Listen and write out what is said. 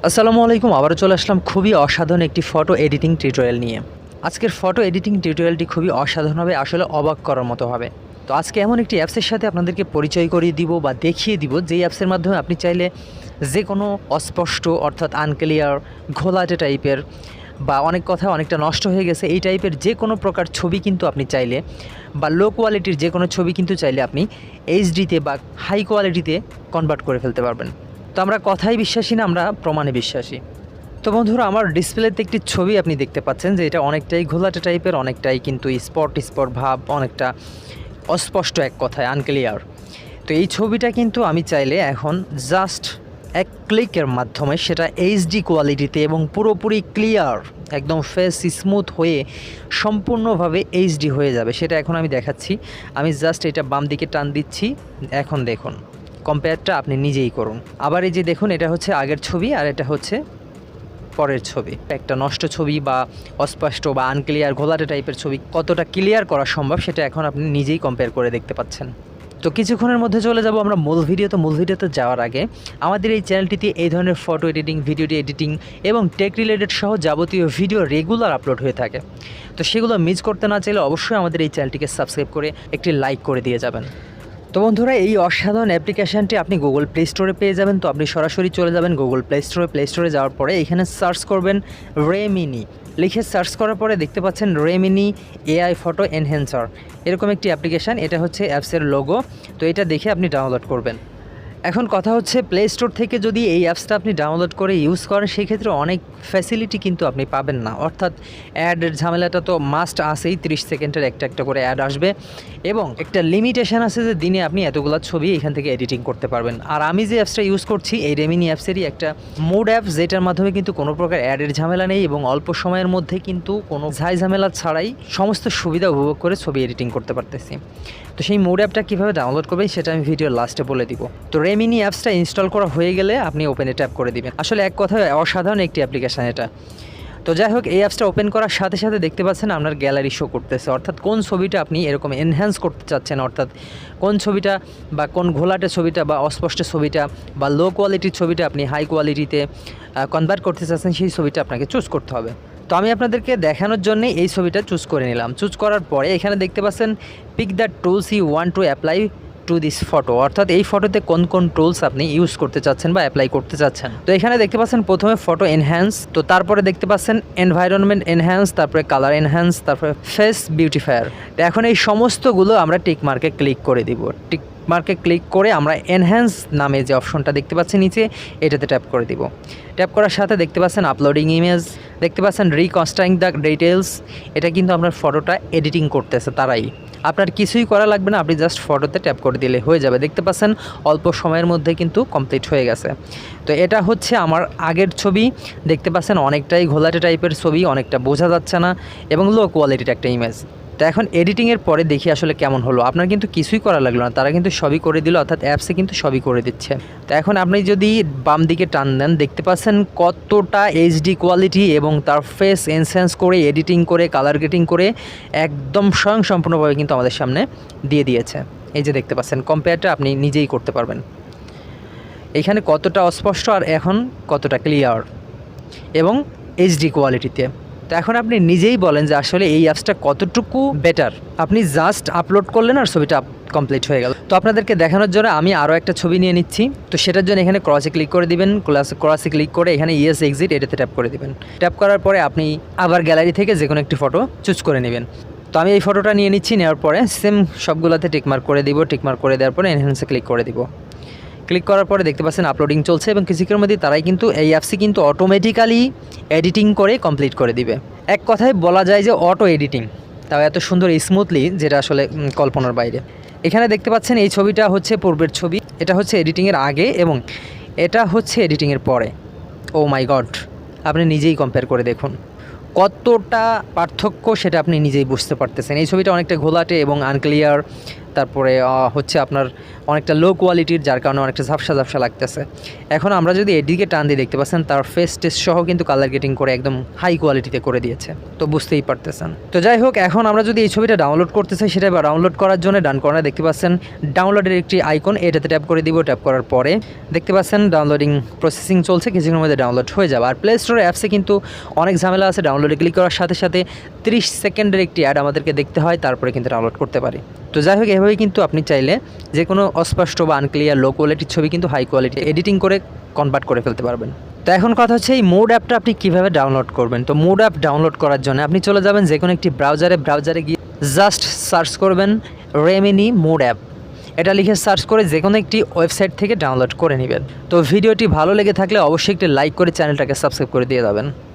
আসসালামু আলাইকুম। আবারও চলে আসলাম খুবই অসাধারণ একটি ফটো এডিটিং টিউটোরিয়াল নিয়ে। আজকের ফটো এডিটিং টিউটোরিয়ালটি খুবই অসাধারণ হবে, আসলে অবাক করার মতো হবে। তো আজকে এমন একটি অ্যাপসের সাথে আপনাদেরকে পরিচয় করিয়ে দিব বা দেখিয়ে দিব, যেই অ্যাপসের মাধ্যমে আপনি চাইলে যে কোনো অস্পষ্ট অর্থাৎ আনক্লিয়ার, ঘোলাটে টাইপের বা অনেক কথা অনেকটা নষ্ট হয়ে গেছে এই টাইপের যে কোনো প্রকার ছবি কিন্তু আপনি চাইলে, বা লো কোয়ালিটির যে কোনো ছবি কিন্তু চাইলে আপনি এইচডিতে বা হাই কোয়ালিটিতে কনভার্ট করে ফেলতে পারবেন। তো আমরা কথায় বিশ্বাসী না, আমরা প্রমাণে বিশ্বাসী। তো বন্ধুরা, আমার ডিসপ্লেতে একটি ছবি আপনি দেখতে পাচ্ছেন যে এটা অনেকটাই ঘোলাটে টাইপের, অনেকটাই কিন্তু স্পট স্পট ভাব, অনেকটা অস্পষ্ট, এক কথায় আনক্লিয়ার। তো এই ছবিটা কিন্তু আমি চাইলে এখন জাস্ট এক ক্লিকের মাধ্যমে সেটা এইচডি কোয়ালিটিতে এবং পুরোপুরি ক্লিয়ার, একদম ফেস স্মুথ হয়ে সম্পূর্ণভাবে এইচডি হয়ে যাবে, সেটা এখন আমি দেখাচ্ছি। আমি জাস্ট এটা বাম দিকে টান দিচ্ছি, এখন দেখুন কম্পেয়ারটা আপনি নিজেই করুন। আবার এই যে দেখুন, এটা হচ্ছে আগের ছবি আর এটা হচ্ছে পরের ছবি। একটা নষ্ট ছবি বা অস্পষ্ট বা আনক্লিয়ার ঘোলাটে টাইপের ছবি কতটা ক্লিয়ার করা সম্ভব সেটা এখন আপনি নিজেই কম্পেয়ার করে দেখতে পাচ্ছেন। তো কিছুক্ষণের মধ্যে চলে যাব আমরা মূল ভিডিওতে যাওয়ার আগে আমাদের এই চ্যানেলটিতে এই ধরনের ফটো এডিটিং, ভিডিও এডিটিং এবং টেক রিলেটেড সহ যাবতীয় ভিডিও রেগুলার আপলোড হয়ে থাকে। তো সেগুলো মিস করতে না চাইলে অবশ্যই আমাদের এই চ্যানেলটিকে সাবস্ক্রাইব করে একটি লাইক করে দিয়ে যাবেন। তো বন্ধুরা, এই অসাধারণ অ্যাপ্লিকেশানটি আপনি গুগল প্লে স্টোরে পেয়ে যাবেন। তো আপনি সরাসরি চলে যাবেন গুগল প্লে স্টোরে যাওয়ার পরে এখানে সার্চ করবেন রেমিনি। লিখে সার্চ করার পরে দেখতে পাচ্ছেন রেমিনি এআই ফটো এনহ্যান্সার, এরকম একটি অ্যাপ্লিকেশান। এটা হচ্ছে অ্যাপসের লোগো। তো এটা দেখে আপনি ডাউনলোড করবেন। এখন কথা হচ্ছে, প্লে স্টোর থেকে যদি এই অ্যাপসটা আপনি ডাউনলোড করে ইউজ করেন সেক্ষেত্রে অনেক ফ্যাসিলিটি কিন্তু আপনি পাবেন না। অর্থাৎ অ্যাডের ঝামেলাটা তো মাস্ট আসেই, 30 সেকেন্ডের একটা করে অ্যাড আসবে এবং একটা লিমিটেশান আছে যে দিনে আপনি এতগুলো ছবি এখান থেকে এডিটিং করতে পারবেন। আর আমি যে অ্যাপসটা ইউজ করছি এই রেমিনি অ্যাপসেরই একটা মোড অ্যাপস, যেটার মাধ্যমে কিন্তু কোনো প্রকার অ্যাডের ঝামেলা নেই এবং অল্প সময়ের মধ্যে কিন্তু কোনো ঝামেলা ছাড়াই সমস্ত সুবিধা উপভোগ করে ছবি এডিটিং করতে পারতেছি। তো সেই মোড অ্যাপটা কীভাবে ডাউনলোড করবেন সেটা আমি ভিডিওর লাস্টে বলে দিব। তো রেমিনি অ্যাপসটা ইনস্টল করা হয়ে গেলে আপনি ওপেনে ট্যাপ করে দিবেন। আসলে এক কথায় অসাধারণ একটি অ্যাপ্লিকেশান এটা। তো যাই হোক, এই অ্যাপসটা ওপেন করার সাথে সাথে দেখতে পাচ্ছেন আপনার গ্যালারি শো করতেছে, অর্থাৎ কোন ছবিটা আপনি এরকম এনহ্যান্স করতে চাচ্ছেন, অর্থাৎ কোন ছবিটা বা কোন ঘোলাটে ছবিটা বা অস্পষ্ট ছবিটা বা লো কোয়ালিটির ছবিটা আপনি হাই কোয়ালিটিতে কনভার্ট করতে চাচ্ছেন, সেই ছবিটা আপনাকে চুজ করতে হবে। তো আমি আপনাদেরকে দেখানোর জন্যে এই ছবিটা চুজ করে নিলাম। চুজ করার পরে এখানে দেখতে পাচ্ছেন pick the tools you want to apply to this photo, অর্থাৎ এই ফটোতে কোন কোন টুলস আপনি ইউজ করতে চাচ্ছেন বা অ্যাপ্লাই করতে চাচ্ছেন। তো এখানে দেখতে পাচ্ছেন প্রথমে ফটো এনহ্যান্স, তো তারপরে দেখতে পাচ্ছেন এনভায়রনমেন্ট এনহ্যান্স, তারপরে কালার এনহ্যান্স, তারপরে ফেস বিউটিফায়ার। তো এখন এই সমস্তগুলো আমরা টিক মার্কে ক্লিক করে দিব। টিক মার্কে ক্লিক করে আমরা এনহ্যান্স নামে যে অপশনটা দেখতে পাচ্ছেন নিচে, এটাতে ট্যাপ করে দিব। ট্যাপ করার সাথে দেখতে পাচ্ছেন আপলোডিং ইমেজ, দেখতে পাচ্ছেন রিকনস্ট্রাক্টিং দ্য ডিটেলস। এটা কিন্তু আপনার ফটোটা এডিটিং করতেছে তারাই, আপনার কিছুই করা লাগবে না, আপনি জাস্ট ফটোতে ট্যাপ করে দিলে হয়ে যাবে। দেখতে পাচ্ছেন অল্প সময়ের মধ্যে কিন্তু কমপ্লিট হয়ে গেছে। তো এটা হচ্ছে আমার আগের ছবি, দেখতে পাচ্ছেন অনেকটাই ঘোলাটে টাইপের ছবি, অনেকটা বোঝা যাচ্ছে না এবং লো কোয়ালিটির একটা ইমেজ। তো এখন এডিটিংয়ের পরে দেখি আসলে কেমন হলো। আপনার কিন্তু কিছুই করা লাগলো না, তারা কিন্তু সবই করে দিল, অর্থাৎ অ্যাপসে কিন্তু সবই করে দিচ্ছে। তো এখন আপনি যদি বাম দিকে টান দেন দেখতে পাচ্ছেন কতটা এইচডি কোয়ালিটি এবং তার ফেস এনহ্যান্স করে এডিটিং করে কালার গ্রেডিং করে একদম স্বয়ংসম্পূর্ণভাবে কিন্তু আমাদের সামনে দিয়ে দিয়েছে। এই যে দেখতে পাচ্ছেন কম্পেয়ারটা আপনি নিজেই করতে পারবেন, এখানে কতটা অস্পষ্ট আর এখন কতটা ক্লিয়ার এবং এইচডি কোয়ালিটিতে। তো এখন আপনি নিজেই বলেন যে আসলে এই অ্যাপসটা কতটুকু বেটার। আপনি জাস্ট আপলোড করলেন আর ছবিটা কমপ্লিট হয়ে গেল। তো আপনাদেরকে দেখানোর জন্য আমি আরও একটা ছবি নিয়ে নিচ্ছি। তো সেটার জন্য এখানে ক্রসে ক্লিক করে দিবেন, ক্রসে ক্লিক করে এখানে ইয়েস এক্সিট এটাতে ট্যাপ করে দিবেন। ট্যাপ করার পরে আপনি আবার গ্যালারি থেকে যে কোনো একটি ফটো চুজ করে নেবেন। তো আমি এই ফটোটা নিয়ে নিচ্ছি, নেওয়ার পরে সেম সবগুলোতে টিকমার্ক করে দিব। টিকমার্ক করে দেওয়ার পরে এনহ্যান্সে ক্লিক করে দিব। ক্লিক করার পরে দেখতে পাচ্ছেন আপলোডিং চলছে এবং কিছুক্ষণের মধ্যে তারাই কিন্তু এই অ্যাপসে কিন্তু অটোমেটিক্যালি এডিটিং করে কমপ্লিট করে দিবে। এক কথায় বলা যায় যে অটো এডিটিং, তাও এত সুন্দর স্মুথলি, যেটা আসলে কল্পনার বাইরে। এখানে দেখতে পাচ্ছেন এই ছবিটা হচ্ছে পূর্বের ছবি, এটা হচ্ছে এডিটিংয়ের আগে এবং এটা হচ্ছে এডিটিংয়ের পরে। ও মাই গড, আপনি নিজেই কম্পেয়ার করে দেখুন কতটা পার্থক্য, সেটা আপনি নিজেই বুঝতে পারতেছেন। এই ছবিটা অনেকটা ঘোলাটে এবং আনক্লিয়ার, তারপরে হচ্ছে আপনার অনেকটা লো কোয়ালিটির, যার কারণে অনেকটা ঝাপসা ঝাপসা লাগতেছে। এখন আমরা যদি এদিকে টান দিয়ে দেখতে পাচ্ছেন তার ফেস টেস্ট সহ কিন্তু কালার গ্রেডিং করে একদম হাই কোয়ালিটিতে করে দিয়েছে, তো বুঝতেই পারতেছেন। তো যাই হোক, এখন আমরা যদি এই ছবিটা ডাউনলোড করতে চাই, সেটা ডাউনলোড করার জন্য ডান কর্নারে দেখতে পাচ্ছেন ডাউনলোডের একটি আইকন, এটাতে ট্যাপ করে দিব। ট্যাপ করার পরে দেখতে পাচ্ছেন ডাউনলোডিং প্রসেসিং চলছে, কিছুক্ষণের মধ্যে ডাউনলোড হয়ে যাবে। আর প্লে স্টোর অ্যাপসে কিন্তু অনেক ঝামেলা আছে, ডাউনলোডে ক্লিক করার সাথে সাথে 30 সেকেন্ডের একটি অ্যাড আমাদেরকে দেখতে হয়, তারপরে কিন্তু ডাউনলোড করতে পারি। তো যাই হোক, এভাবেই কিন্তু আপনি চাইলে যে কোনো অস্পষ্ট বা আনক্লিয়ার লো কোয়ালিটির ছবি কিন্তু হাই কোয়ালিটি এডিটিং করে কনভার্ট করে ফেলতে পারবেন। তো এখন কথা হচ্ছে এই মোড অ্যাপটা আপনি কীভাবে ডাউনলোড করবেন। তো মোড অ্যাপ ডাউনলোড করার জন্য আপনি চলে যাবেন যে কোনো একটি ব্রাউজারে গিয়ে জাস্ট সার্চ করবেন রেমিনি মোড অ্যাপ। এটা লিখে সার্চ করে যে কোনো একটি ওয়েবসাইট থেকে ডাউনলোড করে নেবেন। তো ভিডিওটি ভালো লেগে থাকলে অবশ্যই একটি লাইক করে চ্যানেলটাকে সাবস্ক্রাইব করে দিয়ে যাবেন।